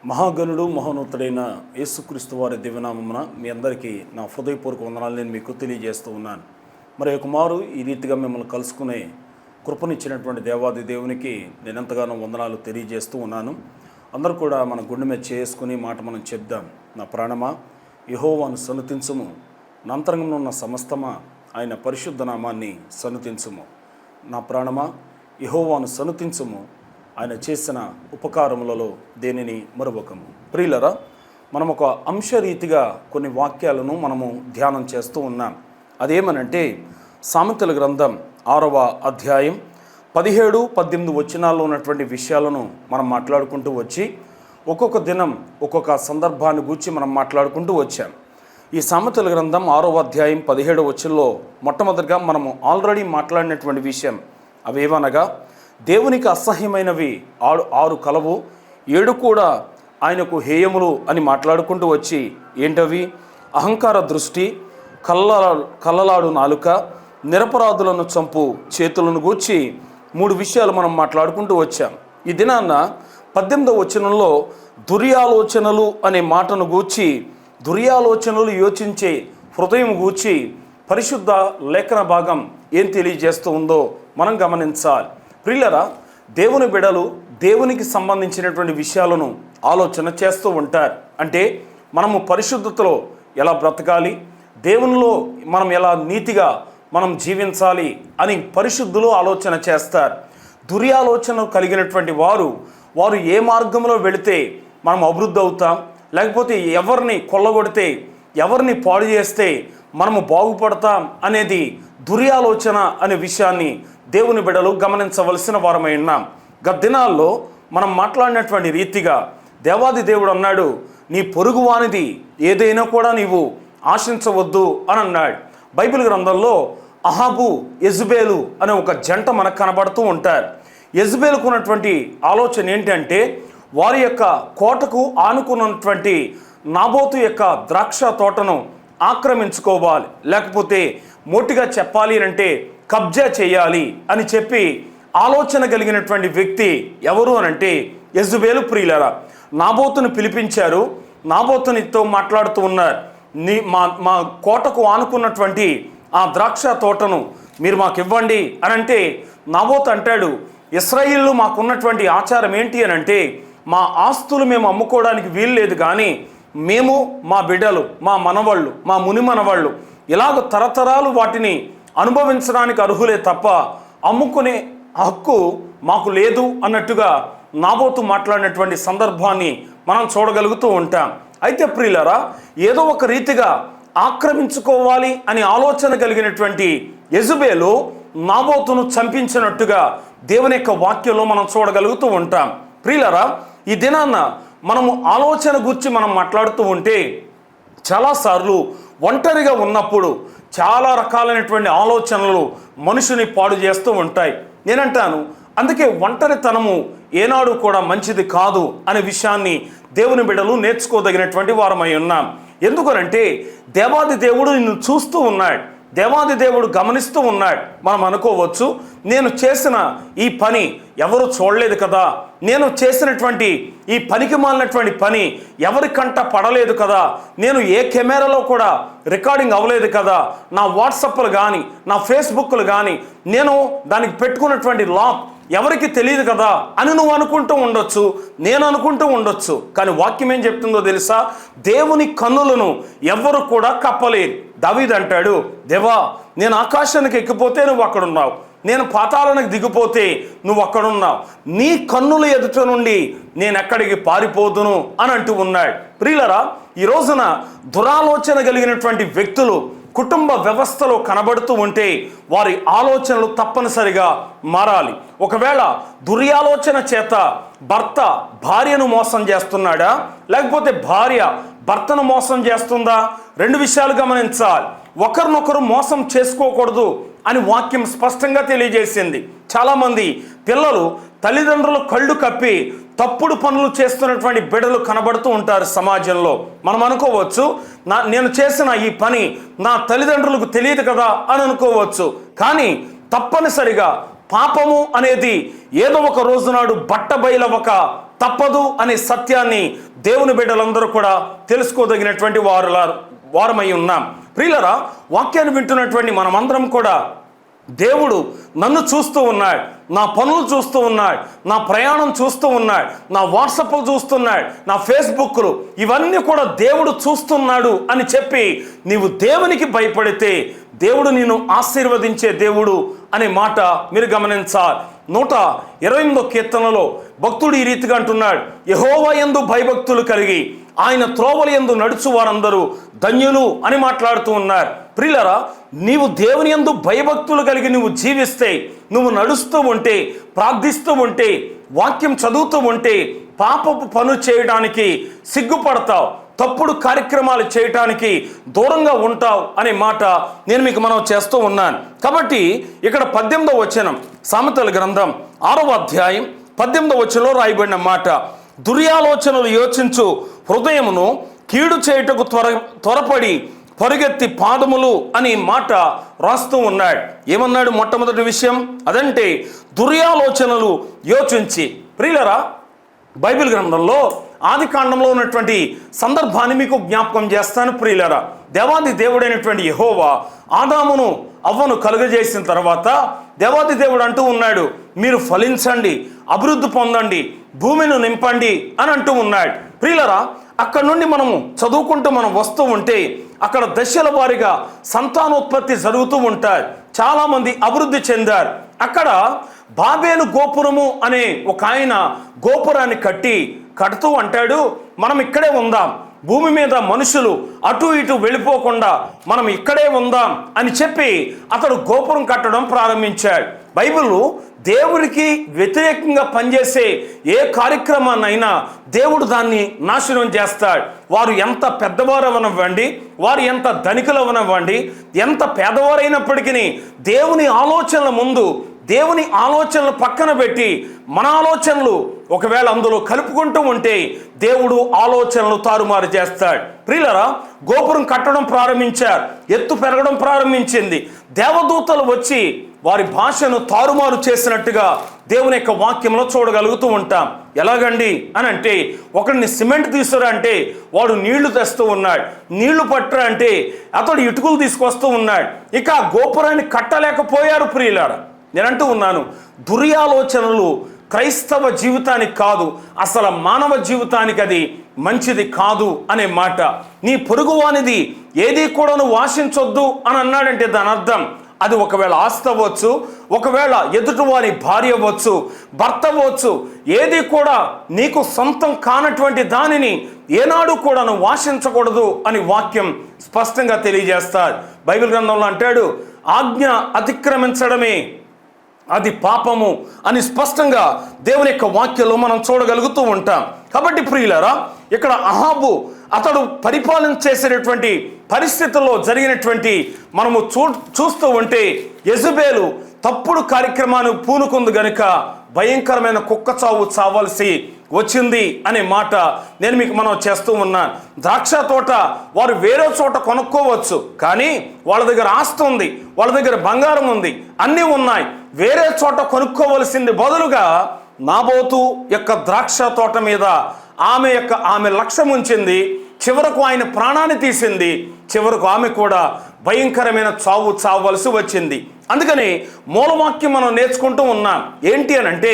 మహాగణుడు మహోన్నతుడైన యేసుక్రీస్తు వారి దివ్యనామమున మీ అందరికీ నా హృదయపూర్వక వందనాలు నేను మీకు తెలియజేస్తూ ఉన్నాను. మరి కుమారు ఈ రీతిగా మిమ్మల్ని కలుసుకునే కృపనిచ్చినటువంటి దేవాది దేవునికి నేను ఎంతగానో వందనాలు తెలియజేస్తూ ఉన్నాను. అందరూ కూడా మన గుండె మీద చేసుకుని మాట మనం చెప్దాం. నా ప్రాణమా యెహోవాను సన్నుతించుము, నా అంతరంగంలో ఉన్న సమస్తమా ఆయన పరిశుద్ధ నామాన్ని సన్నుతించుము. నా ప్రాణమా యెహోవాను సన్నుతించుము, ఆయన చేసిన ఉపకారములలో దేనిని మరువకము. ప్రియులరా, మనం ఒక అంశరీతిగా కొన్ని వాక్యాలను మనము ధ్యానం చేస్తూ ఉన్నాం. అదేమనంటే సామెతల గ్రంథం 6వ అధ్యాయం 17-18 వచనాల్లో ఉన్నటువంటి విషయాలను మనం మాట్లాడుకుంటూ వచ్చి ఒక్కొక్క దినం ఒక్కొక్క సందర్భాన్ని గూర్చి మనం మాట్లాడుకుంటూ వచ్చాం. ఈ సామెతల గ్రంథం 6వ అధ్యాయం 17వ వచనంలో మొట్టమొదటిగా మనము ఆల్రెడీ మాట్లాడినటువంటి విషయం అవేవనగా, దేవునికి అసహ్యమైనవి 6 కలవు, 7 కూడా ఆయనకు హేయములు అని మాట్లాడుకుంటూ వచ్చి ఏంటవి? అహంకార దృష్టి, కళ్ళలాడు నాలుక, నిరపరాధులను చంపు చేతులను గూర్చి 3 విషయాలు మనం మాట్లాడుకుంటూ వచ్చాం. ఈ దినాన్న 18వ వచనంలో దుర్యాలోచనలు అనే మాటను గూర్చి, దుర్యాలోచనలు యోచించే హృదయం గూర్చి పరిశుద్ధ లేఖన భాగం ఏం తెలియజేస్తూ ఉందో మనం గమనించాలి. ప్రియులరా, దేవుని బిడ్డలు దేవునికి సంబంధించినటువంటి విషయాలను ఆలోచన చేస్తూ ఉంటారు. అంటే మనము పరిశుద్ధతలో ఎలా బ్రతకాలి, దేవునిలో మనం ఎలా నీతిగా మనం జీవించాలి అని పరిశుద్ధులు ఆలోచన చేస్తారు. దుర్యాలోచన కలిగినటువంటి వారు ఏ మార్గంలో వెళితే మనం అభివృద్ధి అవుతాం, లేకపోతే ఎవరిని కొల్లగొడితే, ఎవరిని పాడు చేస్తే మనము బాగుపడతాం అనేది దుర్యాలోచన అనే విషయాన్ని దేవుని బిడ్డలు గమనించవలసిన వారమై ఉన్నాం. గత దినాల్లో మనం మాట్లాడినటువంటి రీతిగా దేవాది దేవుడు అన్నాడు, నీ పొరుగువానిది ఏదైనా కూడా నీవు ఆశించవద్దు అని అన్నాడు. బైబిల్ గ్రంథంలో అహాబు, యెజబేలు అనే ఒక జంట మనకు కనబడుతూ ఉంటారు. యెజబేలుకు ఉన్నటువంటి ఆలోచన ఏంటంటే, వారి యొక్క కోటకు ఆనుకున్నటువంటి నాబోతు యొక్క ద్రాక్ష తోటను ఆక్రమించుకోవాలి, లేకపోతే మోటిగా చెప్పాలి అంటే కబ్జా చేయాలి అని చెప్పి ఆలోచన కలిగినటువంటి వ్యక్తి ఎవరు అనంటే యెజబేలు. ప్రియులరా, నాబోతును పిలిపించారు. నాబోతునితో మాట్లాడుతూ ఉన్నారు, మా కోటకు ఆనుకున్నటువంటి ఆ ద్రాక్ష తోటను మీరు మాకు ఇవ్వండి అని అంటే, నాబోతు అంటాడు, ఇశ్రాయేలు మాకున్నటువంటి ఆచారం ఏంటి అని అంటే, మా ఆస్తులు మేము అమ్ముకోవడానికి వీలు లేదు, కానీ మేము, మా బిడ్డలు, మా మనవాళ్ళు, మా ముని మనవాళ్ళు ఇలాగ తరతరాలు వాటిని అనుభవించడానికి అర్హులే తప్ప అమ్ముకునే హక్కు మాకు లేదు అన్నట్టుగా నాబోతు మాట్లాడినటువంటి సందర్భాన్ని మనం చూడగలుగుతూ ఉంటాం. అయితే ప్రియులరా, ఏదో ఒక రీతిగా ఆక్రమించుకోవాలి అని ఆలోచన కలిగినటువంటి యెజబేలు నాబోతును చంపించినట్టుగా దేవుని యొక్క వాక్యంలో మనం చూడగలుగుతూ ఉంటాం. ప్రియులరా, ఈ దినాన్న మనము ఆలోచన గురించి మనం మాట్లాడుతూ ఉంటే చాలాసార్లు ఒంటరిగా ఉన్నప్పుడు చాలా రకాలైనటువంటి ఆలోచనలు మనుషుని పాడు చేస్తూ ఉంటాయి. నేనంటాను, అందుకే ఒంటరితనము ఏనాడు కూడా మంచిది కాదు అనే విషయాన్ని దేవుని బిడ్డలు నేర్చుకోదగినటువంటి వారమై ఉన్నాం. ఎందుకనంటే దేవాది దేవుడు నిన్ను చూస్తూ ఉన్నాడు, దేవాది దేవుడు గమనిస్తూ ఉన్నాడు. మనం అనుకోవచ్చు, నేను చేసిన ఈ పని ఎవరు చూడలేదు కదా, నేను చేసినటువంటి ఈ పనికి మాలినటువంటి పని ఎవరికంట పడలేదు కదా, నేను ఏ కెమెరాలో కూడా రికార్డింగ్ అవ్వలేదు కదా, నా వాట్సాప్లు కానీ నా ఫేస్బుక్లు కానీ నేను దానికి పెట్టుకున్నటువంటి లాక్ ఎవరికి తెలియదు కదా అని నువ్వు అనుకుంటూ ఉండొచ్చు, నేను అనుకుంటూ ఉండొచ్చు. కానీ వాక్యం ఏం చెప్తుందో తెలుసా? దేవుని కన్నులను ఎవ్వరు కూడా కప్పలేరు. దావీదు అంటాడు, దేవా, నేను ఆకాశానికి ఎక్కిపోతే నువ్వు అక్కడున్నావు, నేను పాతాళానికి దిగిపోతే నువ్వు అక్కడున్నావు, నీ కన్నుల ఎదుట నుండి నేను ఎక్కడికి పారిపోదును అని అంటూ ఉన్నాడు. ప్రియులరా, ఈ రోజున దురాలోచన కలిగినటువంటి వ్యక్తులు కుటుంబ వ్యవస్థలో కనబడుతూ ఉంటే వారి ఆలోచనలు తప్పనిసరిగా మారాలి. ఒకవేళ దుర్యాలోచన చేత భర్త భార్యను మోసం చేస్తున్నాడా, లేకపోతే భార్య భర్తను మోసం చేస్తుందా? 2 విషయాలు గమనించాలి. ఒకరినొకరు మోసం చేసుకోకూడదు అని వాక్యం స్పష్టంగా తెలియజేసింది. చాలామంది పిల్లలు తల్లిదండ్రులు కళ్ళు కప్పి తప్పుడు పనులు చేస్తున్నటువంటి బిడ్డలు కనబడుతూ ఉంటారు సమాజంలో. మనం అనుకోవచ్చు, నేను చేసిన ఈ పని నా తల్లిదండ్రులకు తెలియదు కదా అని అనుకోవచ్చు. కానీ తప్పనిసరిగా పాపము అనేది ఏదో ఒక రోజు నాడు బట్టబయలవక తప్పదు అనే సత్యాన్ని దేవుని బిడ్డలందరూ కూడా తెలుసుకోదగినటువంటి వారమై ఉన్నాం. ప్రియులరా, వాక్యాన్ని వింటున్నటువంటి మనమందరం కూడా దేవుడు నన్ను చూస్తూ ఉన్నాడు, నా పనులు చూస్తూ ఉన్నాడు, నా ప్రయాణం చూస్తూ ఉన్నాడు, నా వాట్సాప్లు చూస్తున్నాడు, నా ఫేస్బుక్లు ఇవన్నీ కూడా దేవుడు చూస్తున్నాడు అని చెప్పి నీవు దేవునికి భయపడితే దేవుడు నిన్ను ఆశీర్వదించే దేవుడు అనే మాట మీరు గమనించాలి. 128వ కీర్తనలో భక్తుడు ఈ రీతిగా అంటున్నాడు, యెహోవా యందు భయభక్తులు కలిగి ఆయన త్రోవల యందు నడుచు వారందరూ ధన్యులు అని మాట్లాడుతూ ఉన్నారు. ప్రియులరా, నీవు దేవుని యందు భయభక్తులు కలిగి నువ్వు జీవిస్తే, నువ్వు నడుస్తూ ఉంటే, ప్రార్థిస్తూ ఉంటే, వాక్యం చదువుతూ ఉంటే పాపపు పనులు చేయడానికి సిగ్గుపడతావు, తప్పుడు కార్యక్రమాలు చేయటానికి దూరంగా ఉంటావు అనే మాట నేను మీకు మనం చేస్తూ ఉన్నాను. కాబట్టి ఇక్కడ 18వ వచనం, సామెతల గ్రంథం 6వ అధ్యాయం 18వ వచనంలో రాయబడిన మాట, దుర్యాలోచనలు యోచించు హృదయమును కీడు చేయుటకు త్వరపడి పరుగెత్తి పాదములు అనే మాట రాస్తూ ఉన్నాడు. ఏమన్నాడు? మొట్టమొదటి విషయం అదంటే దుర్యాలోచనలు యోచించి. ప్రియులరా, బైబిల్ గ్రంథంలో ఆది కాండంలో ఉన్నటువంటి సందర్భాన్ని మీకు జ్ఞాపకం చేస్తాను. ప్రియులరా, దేవాది దేవుడైనటువంటి యెహోవా ఆదామును అవ్వను కలుగజేసిన తర్వాత దేవాది దేవుడు అంటూ ఉన్నాడు, మీరు ఫలించండి, అభివృద్ధి పొందండి, భూమిని నింపండి అని అంటూ ఉన్నాడు. ప్రియులరా, అక్కడ నుండి మనము చదువుకుంటూ మనం వస్తూ ఉంటే అక్కడ దశల వారీగా సంతానోత్పత్తి జరుగుతూ ఉంటాయి. చాలామంది అభివృద్ధి చెందారు. అక్కడ బాబేలు గోపురము అనే ఒక ఆయన గోపురాన్ని కడుతూ అంటాడు, మనం ఇక్కడే ఉందాం, భూమి మీద మనుషులు అటు ఇటు వెళ్ళిపోకుండా మనం ఇక్కడే ఉందాం అని చెప్పి అతడు గోపురం కట్టడం ప్రారంభించాడు. బైబిల్ దేవుడికి వ్యతిరేకంగా పనిచేసే ఏ కార్యక్రమాన్నైనా దేవుడు దాన్ని నాశనం చేస్తాడు. వారు ఎంత పెద్దవారు అవనివ్వండి, వారు ఎంత ధనికులు అవనివ్వండి, ఎంత పేదవారైనప్పటికీ దేవుని ఆలోచనల ముందు, దేవుని ఆలోచనలు పక్కన పెట్టి మన ఆలోచనలు ఒకవేళ అందులో కలుపుకుంటూ ఉంటే దేవుడు ఆలోచనలు తారుమారు చేస్తాడు. ప్రియులరా, గోపురం కట్టడం ప్రారంభించారు, ఎత్తు పెరగడం ప్రారంభించింది. దేవదూతలు వచ్చి వారి భాషను తారుమారు చేసినట్టుగా దేవుని యొక్క వాక్యంలో చూడగలుగుతూ ఉంటాం. ఎలాగండి అని అంటే, ఒకరిని సిమెంట్ తీసుకురా అంటే వాడు నీళ్లు తెస్తూ ఉన్నాడు, నీళ్లు పట్టరా అంటే అతడు ఇటుకలు తీసుకొస్తూ ఉన్నాడు. ఇక గోపురాన్ని కట్టలేకపోయారు. ప్రియులారా, నేనంటూ ఉన్నాను, దుర్యాలోచనలు క్రైస్తవ జీవితానికి కాదు, అసలు మానవ జీవితానికి అది మంచిది కాదు అనే మాట. నీ పొరుగువానిది ఏది కూడా నువ్వు ఆశించొద్దు అని అన్నాడంటే దాని అర్థం అది ఒకవేళ ఆస్తి అవ్వచ్చు, ఒకవేళ ఎదుటివారి భార్య అవ్వచ్చు, భర్త అవ్వచ్చు, ఏది కూడా నీకు సొంతం కానటువంటి దానిని ఏనాడు కూడా నువ్వు ఆశించకూడదు అని వాక్యం స్పష్టంగా తెలియజేస్తాడు. బైబిల్ గ్రంథంలో అంటాడు, ఆజ్ఞ అతిక్రమించడమే అది పాపము అని స్పష్టంగా దేవుని యొక్క వాక్యంలో మనం చూడగలుగుతూ ఉంటాం. కాబట్టి ప్రియులారా, ఇక్కడ అహాబు అతడు పరిపాలన చేసేటటువంటి పరిస్థితుల్లో జరిగినటువంటి మనము చూస్తూ ఉంటే యెజబెలు తప్పుడు కార్యక్రమాన్ని పూనుకుంది గనుక భయంకరమైన కుక్క చావు చావాల్సి వచ్చింది అనే మాట నేను మీకు మనం చేస్తూ ఉన్నాను. ద్రాక్ష తోట వారు వేరే చోట కొనుక్కోవచ్చు, కానీ వాళ్ళ దగ్గర ఆస్తి ఉంది, వాళ్ళ దగ్గర బంగారం ఉంది, అన్నీ ఉన్నాయి, వేరే చోట కొనుక్కోవలసింది బదులుగా నాబోతు యొక్క ద్రాక్ష తోట మీద ఆమె లక్ష్యం ఉంచింది. చివరకు ఆయన ప్రాణాన్ని తీసింది. చివరకు ఆమె కూడా భయంకరమైన చావు చావవలసి వచ్చింది. అందుకని మూలవాక్యం మనం నేర్చుకుంటూ ఉన్నాం. ఏంటి అని అంటే,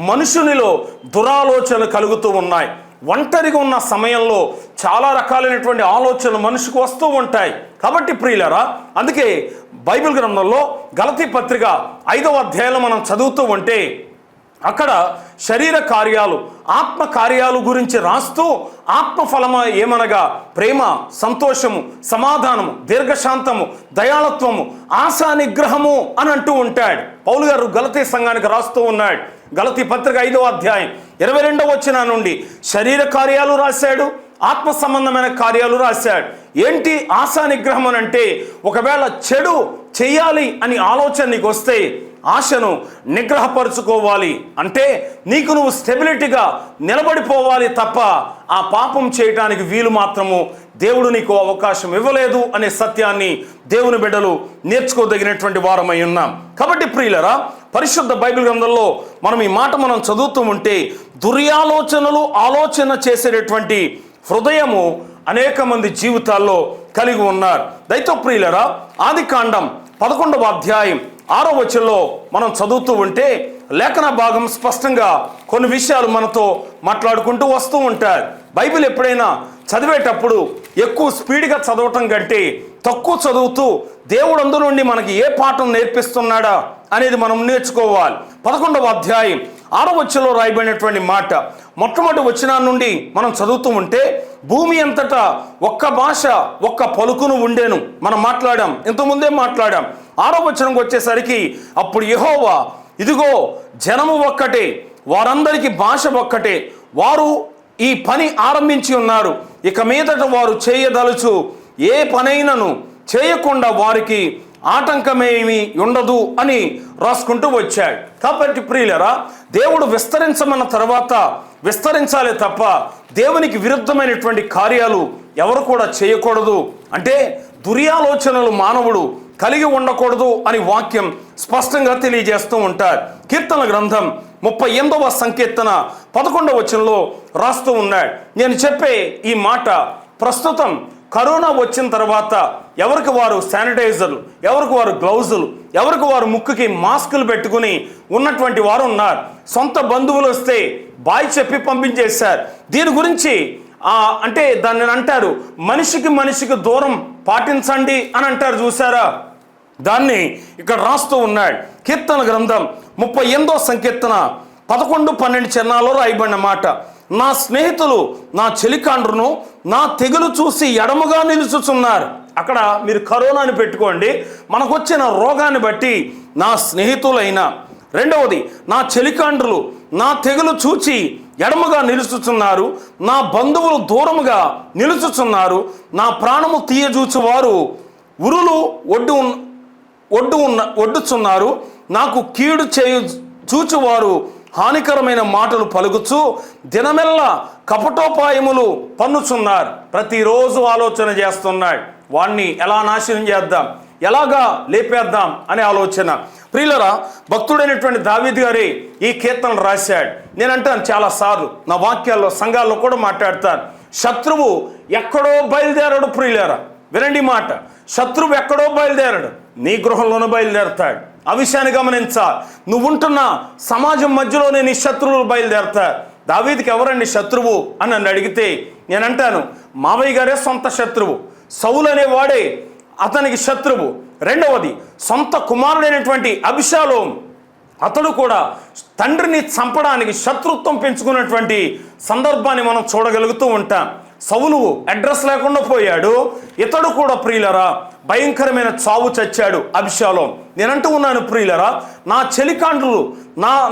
మనుషునిలో దురాలోచనలు కలుగుతూ ఉన్నాయి. ఒంటరిగా ఉన్న సమయంలో చాలా రకాలైనటువంటి ఆలోచనలు మనిషికి వస్తూ ఉంటాయి. కాబట్టి ప్రియులారా, అందుకే బైబిల్ గ్రంథంలో గలతీ పత్రిక 5వ అధ్యాయంలో మనం చదువుతూ ఉంటే అక్కడ శరీర కార్యాలు, ఆత్మ కార్యాలు గురించి రాస్తూ ఆత్మఫలమ ఏమనగా ప్రేమ, సంతోషము, సమాధానము, దీర్ఘశాంతము, దయాళత్వము, ఆశా నిగ్రహము అని అంటూ ఉంటాడు. పౌలు గారు గలతీ సంఘానికి రాస్తూ ఉన్నాడు. గలతీ పత్రిక 5వ అధ్యాయం 22వ వచనం నుండి శరీర కార్యాలు రాశాడు, ఆత్మ సంబంధమైన కార్యాలు రాశాడు. ఏంటి ఆశా నిగ్రహం అని అంటే, ఒకవేళ చెడు చెయ్యాలి అని ఆలోచన నీకు వస్తే ఆశను నిగ్రహపరుచుకోవాలి. అంటే నీకు నువ్వు స్టెబిలిటీగా నిలబడిపోవాలి తప్ప ఆ పాపం చేయటానికి వీలు మాత్రము దేవుడు నీకు అవకాశం ఇవ్వలేదు అనే సత్యాన్ని దేవుని బిడ్డలు నేర్చుకోదగినటువంటి వారమై ఉన్నాం. కాబట్టి ప్రియులరా, పరిశుద్ధ బైబిల్ గ్రంథంలో మనం ఈ మాట మనం చదువుతూ ఉంటే దుర్యాలోచనలు ఆలోచన చేసేటటువంటి హృదయము అనేక మంది జీవితాల్లో కలిగి ఉన్నారు. దైవ ప్రియులరా, ఆదికాండం 11వ అధ్యాయం 6వ వచనంలో మనం చదువుతూ ఉంటే లేఖన భాగం స్పష్టంగా కొన్ని విషయాలు మనతో మాట్లాడుకుంటూ వస్తూ ఉంటారు. బైబిల్ ఎప్పుడైనా చదివేటప్పుడు ఎక్కువ స్పీడ్గా చదవటం కంటే తక్కువ చదువుతూ దేవుడు అందు నుండి మనకి ఏ పాఠం నేర్పిస్తున్నాడా అనేది మనం నేర్చుకోవాలి. 11వ అధ్యాయం 6వ వచనంలో రాయబడినటువంటి మాట మొట్టమొదటి వచనం నుండి మనం చదువుతూ ఉంటే భూమి అంతటా ఒక్క భాష ఒక్క పలుకును ఉండేను. మనం మాట్లాడాం, ఇంతకుముందే మాట్లాడాం. 6వ వచనంకి వచ్చేసరికి అప్పుడు యెహోవా, ఇదిగో జనము ఒక్కటే, వారందరికీ భాష ఒక్కటే, వారు ఈ పని ఆరంభించి ఉన్నారు, ఇక మీదట వారు చేయదలుచు ఏ పనైనను చేయకుండా వారికి ఆటంకమేమి ఉండదు అని రాసుకుంటూ వచ్చాడు. కాబట్టి ప్రియులరా, దేవుడు విస్తరించమన్న తర్వాత విస్తరించాలి తప్ప దేవునికి విరుద్ధమైనటువంటి కార్యాలు ఎవరు కూడా చేయకూడదు. అంటే దుర్యాలోచనలు మానవుడు కలిగి ఉండకూడదు అని వాక్యం స్పష్టంగా తెలియజేస్తూ ఉంటారు. కీర్తన గ్రంథం 38వ సంకీర్తన 11వ వచనంలో రాస్తూ ఉన్నాడు. నేను చెప్పే ఈ మాట ప్రస్తుతం కరోనా వచ్చిన తర్వాత ఎవరికి వారు శానిటైజర్లు, ఎవరికి వారు గ్లౌజులు, ఎవరికి వారు ముక్కుకి మాస్కులు పెట్టుకుని ఉన్నటువంటి వారు ఉన్నారు. సొంత బంధువులు వస్తే బాయ్ చెప్పి పంపించేశారు. దీని గురించి అంటే దాన్ని అంటారు మనిషికి దూరం పాటించండి అని అంటారు, చూసారా? దాన్ని ఇక్కడ రాస్తూ ఉన్నాడు. కీర్తన గ్రంథం 38వ సంకీర్తన 11-12 చరణాల్లో రాయబడిన మాట, నా స్నేహితులు నా చెలికాండ్రును నా తెగులు చూసి ఎడముగా నిలుచుచున్నారు. అక్కడ మీరు కరోనాని పెట్టుకోండి, మనకు వచ్చిన రోగాన్ని బట్టి నా స్నేహితులైన, రెండవది నా చెలికాండ్రులు నా తెగులు చూచి ఎడముగా నిలుచుచున్నారు, నా బంధువులు దూరముగా నిలుచుచున్నారు, నా ప్రాణము తీయజూచువారు ఉరులు ఒడ్డుచున్నారు, నాకు కీడు చూచువారు హానికరమైన మాటలు పలుకుచు దినమెల్లా కపటోపాయములు పన్నుచున్నారు. ప్రతిరోజు ఆలోచన చేస్తున్నాడు, వాణ్ణి ఎలా నాశనం చేద్దాం, ఎలాగా లేపేద్దాం అనే ఆలోచన. ప్రియులరా, భక్తుడైనటువంటి దావీదు గారే ఈ కీర్తనలు రాశాడు. నేను అంటాను చాలాసార్లు నా వాక్యాల్లో సంఘాల్లో కూడా మాట్లాడతాను, శత్రువు ఎక్కడో బయలుదేరాడు. ప్రియులరా, వినండి మాట, శత్రువు ఎక్కడో బయలుదేరాడు, నీ గృహంలోనూ బయలుదేరతాడు. ఆ విషయాన్ని గమనించాలి. నువ్వు ఉంటున్న సమాజం మధ్యలోనే నీ శత్రువులు బయలుదేరతారు. దావీదుకి ఎవరండి శత్రువు అని నన్ను అడిగితే నేను అంటాను, మావయ్య గారే సొంత శత్రువు, సౌలు అనేవాడే అతనికి శత్రువు. రెండవది సొంత కుమారుడైనటువంటి అబిషాలోం, అతడు కూడా తండ్రిని చంపడానికి శత్రుత్వం పెంచుకున్నటువంటి సందర్భాన్ని మనం చూడగలుగుతూ ఉంటాం. సౌలు అడ్రస్ లేకుండా పోయాడు, ఇతడు కూడా ప్రియులరా భయంకరమైన చావు చచ్చాడు అబిషాలోం. నేనంటూ ఉన్నాను ప్రియులరా, నా చెలికాండ్రులు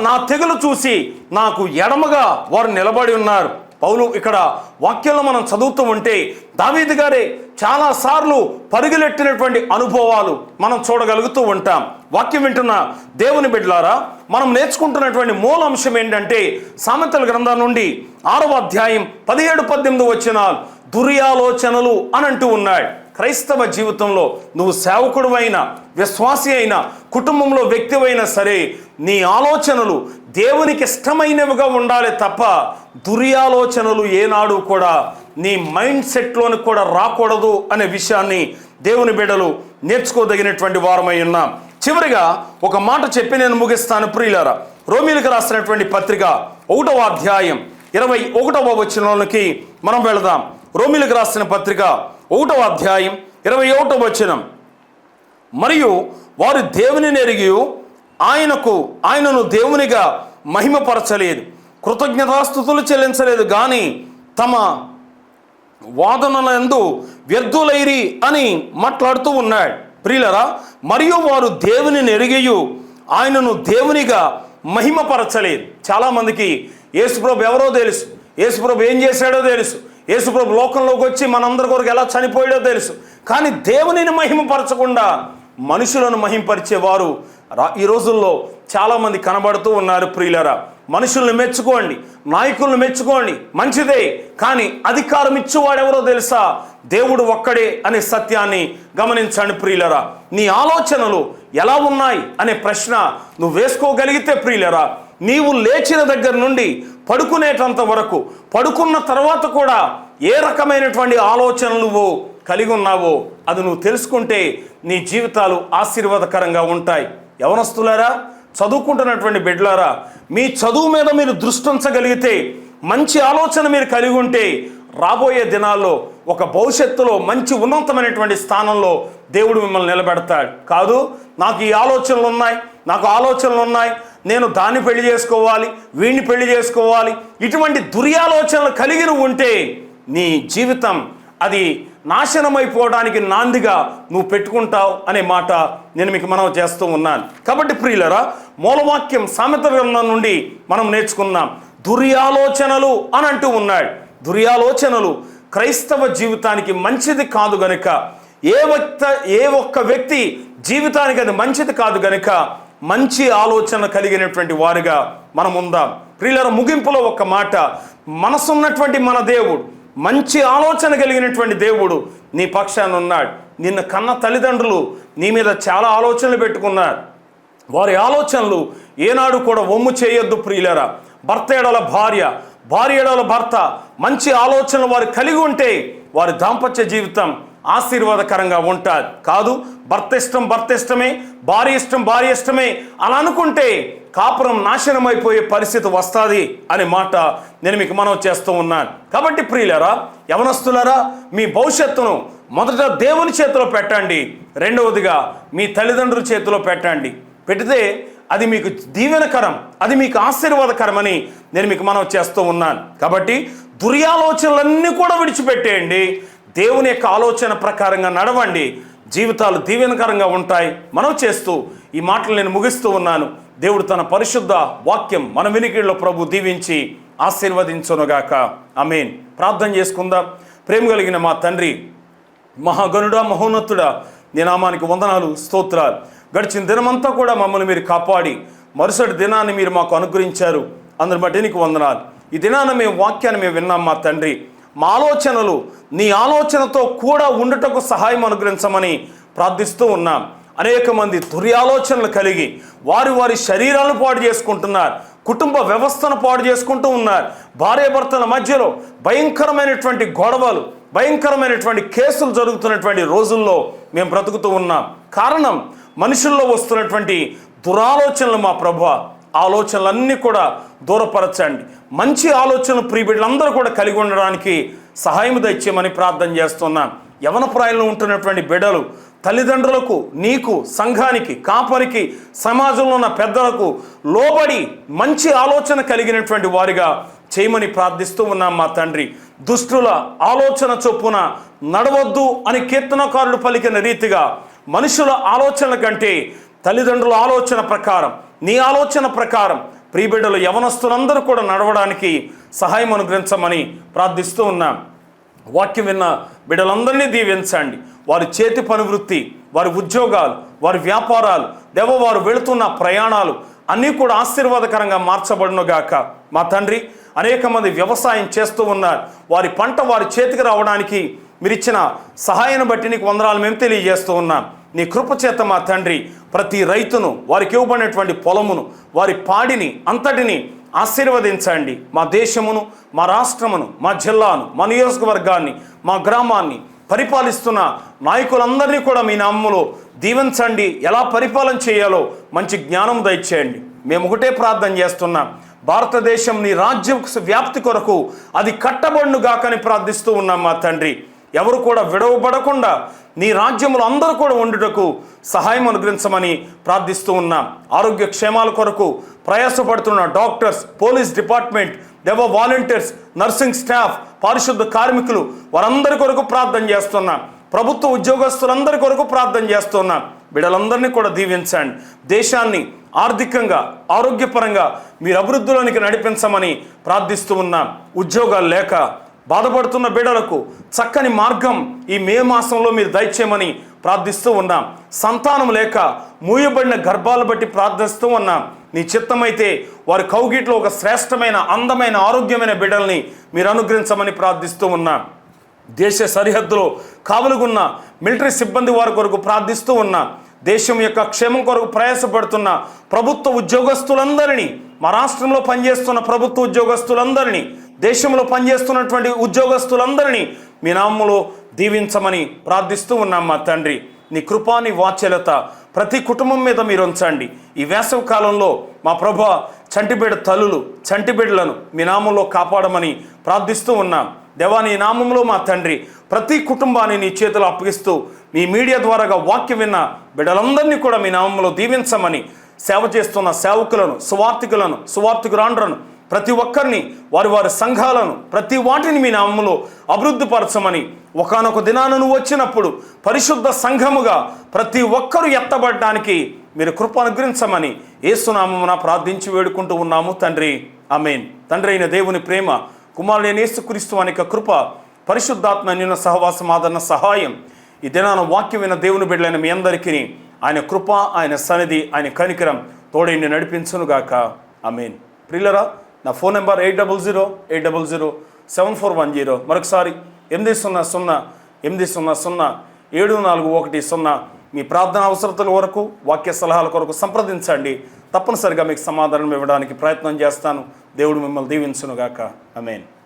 నా తెగులు చూసి నాకు ఎడమగా వారు నిలబడి ఉన్నారు. పౌలు ఇక్కడ వాక్యంలో మనం చదువుతూ ఉంటే దావీదు గారే చాలాసార్లు పరుగులెట్టినటువంటి అనుభవాలు మనం చూడగలుగుతూ ఉంటాం. వాక్యం వింటున్న దేవుని బిడ్డలారా, మనం నేర్చుకుంటున్నటువంటి మూల అంశం ఏంటంటే సామెతల గ్రంథం నుండి 6వ అధ్యాయం 17-18 వచనాలు దుర్యాలోచనలు అని అంటూ ఉన్నాడు. క్రైస్తవ జీవితంలో నువ్వు సేవకుడు అయినా విశ్వాసి అయినా కుటుంబంలో వ్యక్తి అయినా సరే నీ ఆలోచనలు దేవునికి ఇష్టమైనవిగా ఉండాలి తప్ప దుర్యాలోచనలు ఏనాడు కూడా నీ మైండ్ సెట్లోని కూడా రాకూడదు అనే విషయాన్ని దేవుని బిడ్డలు నేర్చుకోదగినటువంటి వారమై ఉన్నాం. చివరిగా ఒక మాట చెప్పి నేను ముగిస్తాను ప్రియులారా. రోమీయులకు రాసినటువంటి పత్రిక 1వ అధ్యాయం 21వ వచనంలోకి మనం వెళదాం. రోమీయులకు రాసిన పత్రిక 1వ అధ్యాయం 21వ వచనం, మరియు వారు దేవుని ఎరిగి ఆయనను దేవునిగా మహిమపరచలేదు, కృతజ్ఞతాస్తుతులు చెల్లించలేదు, కానీ తమ వాదనలందు వ్యర్థులైరి అని మాట్లాడుతూ ఉన్నాడు. ప్రియులరా, మరియు వారు దేవుని ఎరిగి ఆయనను దేవునిగా మహిమపరచలేదు. చాలామందికి యేసుప్రభు ఎవరో తెలుసు, యేసుప్రభు ఏం చేశాడో తెలుసు, యేసుప్రభు లోకంలోకి వచ్చి మనందరి కొరకు ఎలా చనిపోయాడో తెలుసు, కానీ దేవునిని మహిమపరచకుండా మనుషులను మహిమపరిచేవారు ఈ రోజుల్లో చాలామంది కనబడుతూ ఉన్నారు. ప్రియులరా, మనుషుల్ని మెచ్చుకోండి, నాయకుల్ని మెచ్చుకోండి, మంచిదే. కానీ అధికారం ఇచ్చేవాడెవరో తెలుసా? దేవుడు ఒక్కడే అనే సత్యాన్ని గమనించండి ప్రియులరా. నీ ఆలోచనలు ఎలా ఉన్నాయి అనే ప్రశ్న నువ్వు వేసుకోగలిగితే ప్రియులరా, నీవు లేచిన దగ్గర నుండి పడుకునేటంత వరకు, పడుకున్న తర్వాత కూడా ఏ రకమైనటువంటి ఆలోచనలు నువ్వు కలిగి ఉన్నావో అది నువ్వు తెలుసుకుంటే నీ జీవితాలు ఆశీర్వాదకరంగా ఉంటాయి. యవనస్తులారా, చదువుకుంటున్నటువంటి బిడ్డలారా, మీ చదువు మీద మీరు దృష్టి ఉంచగలిగితే, మంచి ఆలోచన మీరు కలిగి ఉంటే రాబోయే దినాల్లో ఒక భవిష్యత్తులో మంచి ఉన్నతమైనటువంటి స్థానంలో దేవుడు మిమ్మల్ని నిలబెడతాడు. కాదు నాకు ఈ ఆలోచనలు ఉన్నాయి, నాకు ఆలోచనలు ఉన్నాయి, నేను దాన్ని పెళ్లి చేసుకోవాలి, వీడిని పెళ్లి చేసుకోవాలి, ఇటువంటి దుర్యాలోచనలు కలిగి ఉంటే నీ జీవితం అది నాశనమైపోవడానికి నాందిగా నువ్వు పెట్టుకుంటావు అనే మాట నేను మీకు మనవి చేస్తూ ఉన్నాను. కాబట్టి ప్రియులరా, మూలవాక్యం సామెత గ్రంథం నుండి మనం నేర్చుకున్నాం. దుర్యాలోచనలు అని అంటూ ఉన్నాడు. దుర్యాలోచనలు క్రైస్తవ జీవితానికి మంచిది కాదు గనుక, ఏ ఒక్క వ్యక్తి జీవితానికి అది మంచిది కాదు గనుక మంచి ఆలోచన కలిగినటువంటి వారుగా మనం ఉందాం. ప్రియులరా, ముగింపులో ఒక మాట, మనసున్నటువంటి మన దేవుడు, మంచి ఆలోచన కలిగినటువంటి దేవుడు నీ పక్షాన ఉన్నాడు. నిన్ను కన్న తల్లిదండ్రులు నీ మీద చాలా ఆలోచనలు పెట్టుకున్నారు. వారి ఆలోచనలు ఏనాడు కూడా వమ్ము చేయొద్దు ప్రియులరా. భర్త ఎడల భార్య, భార్య ఎడల భర్త మంచి ఆలోచనలు వారు కలిగి ఉంటే వారి దాంపత్య జీవితం ఆశీర్వాదకరంగా ఉంటుంది. కాదు భర్త ఇష్టం భర్త ఇష్టమే, భార్య ఇష్టం భార్య ఇష్టమే అలా అనుకుంటే కాపురం నాశనం అయిపోయే పరిస్థితి వస్తుంది అనే మాట నేను మీకు మనవి చేస్తూ ఉన్నాను. కాబట్టి ప్రియులరా, యవనస్తులారా, మీ భవిష్యత్తును మొదట దేవుని చేతిలో పెట్టండి, రెండవదిగా మీ తల్లిదండ్రుల చేతిలో పెట్టండి. పెడితే అది మీకు దీవెనకరం, అది మీకు ఆశీర్వాదకరమని నేను మీకు మనవి చేస్తూ ఉన్నాను. కాబట్టి దుర్యాలోచనలన్నీ కూడా విడిచిపెట్టేయండి, దేవుని యొక్క ఆలోచన ప్రకారంగా నడవండి, జీవితాలు దీవెనకరంగా ఉంటాయి. మనం చేస్తూ ఈ మాటలు నేను ముగిస్తూ ఉన్నాను. దేవుడు తన పరిశుద్ధ వాక్యం మన వినికిడిలో ప్రభు దీవించి ఆశీర్వదించునుగాక. ఆమేన్. ప్రార్థన చేసుకుందాం. ప్రేమ కలిగిన మా తండ్రి, మహాగణుడా, మహోన్నతుడా, నీ నామానికి వందనాలు, స్తోత్రాలు. గడిచిన దినమంతా కూడా మమ్మల్ని మీరు కాపాడి మరుసటి దినాన్ని మీరు మాకు అనుగ్రహించారు. అందరి బట్టి నీకు వందనాలు. ఈ దినాన మేము వాక్యాన్ని మేము విన్నాం మా తండ్రి. మా ఆలోచనలు నీ ఆలోచనతో కూడా ఉండుటకు సహాయం అనుగ్రహించమని ప్రార్థిస్తూ ఉన్నాం. అనేక మంది దుర్యాలోచనలు కలిగి వారి శరీరాలను పాడు చేసుకుంటున్నారు, కుటుంబ వ్యవస్థను పాడు చేసుకుంటూ ఉన్నారు. భార్యాభర్తల మధ్యలో భయంకరమైనటువంటి గొడవలు, భయంకరమైనటువంటి కేసులు జరుగుతున్నటువంటి రోజుల్లో మేము బ్రతుకుతూ ఉన్నాం. కారణం మనుషుల్లో వస్తున్నటువంటి దురాలోచనలు. మా ప్రభువా, ఆలోచనలన్నీ కూడా దూరపరచండి. మంచి ఆలోచనలు ప్రియబిడ్డలందరూ కూడా కలిగి ఉండడానికి సహాయం దయచేయమని ప్రార్థన చేస్తున్నాం. యవన ప్రాయంలో ఉంటున్నటువంటి బిడ్డలు తల్లిదండ్రులకు, నీకు, సంఘానికి, కాపరికి, సమాజంలో ఉన్న పెద్దలకు లోబడి మంచి ఆలోచన కలిగినటువంటి వారిగా చేయమని ప్రార్థిస్తూ ఉన్నాం మా తండ్రి. దుష్టుల ఆలోచన చొప్పున నడవద్దు అని కీర్తనకారుడు పలికిన రీతిగా మనుషుల ఆలోచనల కంటే తల్లిదండ్రుల ఆలోచన ప్రకారం, నీ ఆలోచన ప్రకారం ప్రియబిడ్డలు యవనస్తులందరూ కూడా నడవడానికి సహాయం అనుగ్రహించమని ప్రార్థిస్తూ ఉన్నాం. వాక్యం విన్న బిడ్డలందరినీ దీవించండి. వారి చేతి పని వృత్తి, వారి ఉద్యోగాలు, వారి వ్యాపారాలు, వారు వెళుతున్న ప్రయాణాలు అన్నీ కూడా ఆశీర్వాదకరంగా మార్చబడునుగాక. మా తండ్రి, అనేక మంది వ్యవసాయం చేస్తూ ఉన్నారు. వారి పంట వారి చేతికి రావడానికి మీరిచ్చిన సహాయాన్ని బట్టి నీకు వందనాలు మేము తెలియజేస్తూ ఉన్నాం. నీ కృప చేత మా తండ్రి ప్రతి రైతును, వారికి ఇవ్వబడినటువంటి పొలమును, వారి పాడిని అంతటిని ఆశీర్వదించండి. మా దేశమును, మా రాష్ట్రమును, మా జిల్లాను, మా నియోజకవర్గాన్ని, మా గ్రామాన్ని పరిపాలిస్తున్న నాయకులందరినీ కూడా మీ నామములో దీవించండి. ఎలా పరిపాలన చేయాలో మంచి జ్ఞానం దయచేయండి. మేము ఒకటే ప్రార్థన చేస్తున్నాం, భారతదేశం నీ రాజ్యం వ్యాప్తి కొరకు అది కట్టబడునుగాకని ప్రార్థిస్తూ ఉన్నాం మా తండ్రి. ఎవరు కూడా విడవబడకుండా నీ రాజ్యములు అందరూ కూడా ఉండుటకు సహాయం అనుగ్రహించమని ప్రార్థిస్తూ ఉన్నాం. ఆరోగ్య క్షేమాల కొరకు ప్రయాసపడుతున్న doctors, police department, volunteers, nursing staff, పారిశుద్ధ కార్మికులు వారందరి కొరకు ప్రార్థన చేస్తున్నాం. ప్రభుత్వ ఉద్యోగస్తులందరి కొరకు ప్రార్థన చేస్తున్నాం. బిడ్డలందరినీ కూడా దీవించండి. దేశాన్ని ఆర్థికంగా, ఆరోగ్యపరంగా మీరు అభివృద్ధిలోనికి నడిపించమని ప్రార్థిస్తూ ఉన్నాం. ఉద్యోగాలు లేక బాధపడుతున్న బిడ్డలకు చక్కని మార్గం ఈ మే మాసంలో మీరు దయచేయమని ప్రార్థిస్తూ ఉన్నాం. సంతానం లేక మూయబడిన గర్భాలు బట్టి ప్రార్థిస్తూ ఉన్నాం. నీ చిత్తమైతే వారి కౌగిట్లో ఒక శ్రేష్టమైన అందమైన ఆరోగ్యమైన బిడ్డల్ని మీరు అనుగ్రహించమని ప్రార్థిస్తూ ఉన్నాం. దేశ సరిహద్దులో కావలుగున్న మిలిటరీ సిబ్బంది వారి కొరకు ప్రార్థిస్తూ ఉన్నా. దేశం యొక్క క్షేమం కొరకు ప్రయాసపడుతున్న ప్రభుత్వ ఉద్యోగస్తులందరినీ, మా రాష్ట్రంలో పనిచేస్తున్న ప్రభుత్వ ఉద్యోగస్తులందరినీ, దేశంలో పనిచేస్తున్నటువంటి ఉద్యోగస్తులందరినీ మీ నామములో దీవించమని ప్రార్థిస్తూ ఉన్నాం. మా తండ్రి, నీ కృపా, నీ వాత్సల్యత ప్రతి కుటుంబం మీద మీరు ఉంచండి. ఈ వేసవి కాలంలో మా ప్రభువా, చంటిబిడ్డ తల్లులు, చంటిబిడ్డలను మీ నామంలో కాపాడమని ప్రార్థిస్తూ ఉన్నాం. దేవా, నీ నామంలో మా తండ్రి ప్రతి కుటుంబాన్ని నీ చేతులు అప్పగిస్తూ మీ మీడియా ద్వారాగా వాక్యం విన్న బిడ్డలందరినీ కూడా మీ నామంలో దీవించమని, సేవ చేస్తున్న సేవకులను, సువార్థికులను, సువార్థికురాండ్రను ప్రతి ఒక్కరిని, వారి వారి సంఘాలను, ప్రతి వాటిని మీ నామములో అభివృద్ధిపరచమని, ఒకానొక దినాన నువ్వు వచ్చినప్పుడు పరిశుద్ధ సంఘముగా ప్రతి ఒక్కరూ ఎత్తబడడానికి మీరు కృప అనుగ్రహించమని యేసునామమున ప్రార్థించి వేడుకుంటూ ఉన్నాము తండ్రి. ఆమేన్. తండ్రి అయిన దేవుని ప్రేమ, కుమారుడైన యేసుక్రీస్తు అనేక కృప, పరిశుద్ధాత్మ నిన్న సహవాసం, ఆదరణ, సహాయం ఈ దినాన వాక్యం విన్న దేవుని బిడ్డలైన మీ అందరికీ ఆయన కృప, ఆయన సన్నిధి, ఆయన కనికరం తోడైండి నడిపించునుగాక. ఆమేన్. ప్రియులరా, నా ఫోన్ నెంబర్ 8008007410. మరొకసారి 800-800-7410. మీ ప్రార్థన అవసరతల వరకు, వాక్య సలహాల కొరకు సంప్రదించండి. తప్పనిసరిగా మీకు సమాధానం ఇవ్వడానికి ప్రయత్నం చేస్తాను. దేవుడు మిమ్మల్ని దీవించునుగాక. ఆమేన్.